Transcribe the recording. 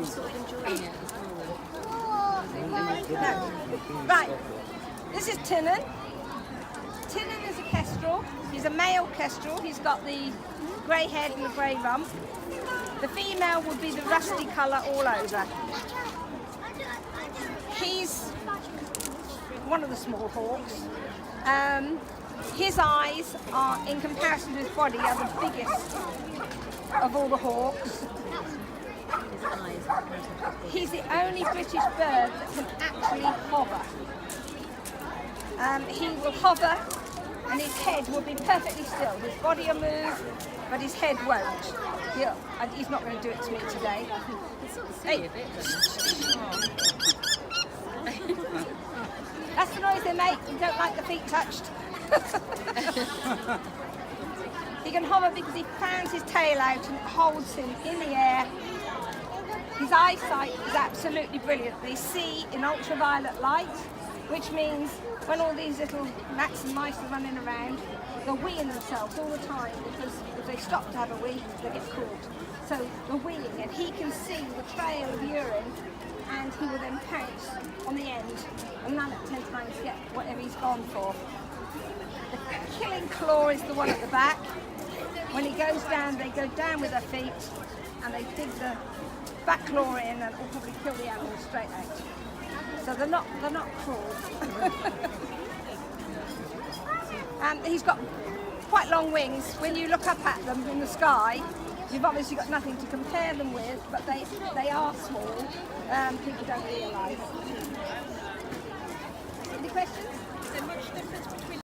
sort of enjoying it as well. No. Right, this is Tynan. Tynan is a kestrel. He's a male kestrel. He's got the grey head and the grey rump. The female would be the rusty colour all over. He's one of the small hawks. His eyes are, in comparison to his body, are the biggest of all the hawks. He's the only British bird that can actually hover. He will hover and his head will be perfectly still. His body will move, but his head won't. He's not going to do it to me today. Hey. That's the noise they make. You don't like the feet touched. He can hover because he fans his tail out and it holds him in the air. His eyesight is absolutely brilliant. They see in ultraviolet light, which means when all these little gnats and mice are running around, they're weeing themselves all the time because if they stop to have a wee, they get caught. So they're weeing and he can see the trail of urine and he will then pounce on the end and run at 10 times to get whatever he's gone for. The killing claw is the one at the back. When he goes down, they go down with their feet and they dig the back claw in and will probably kill the animal straight out. So they're not cruel. And he's got quite long wings. When you look up at them in the sky, you've obviously got nothing to compare them with, but they are small. People don't realise. Any questions?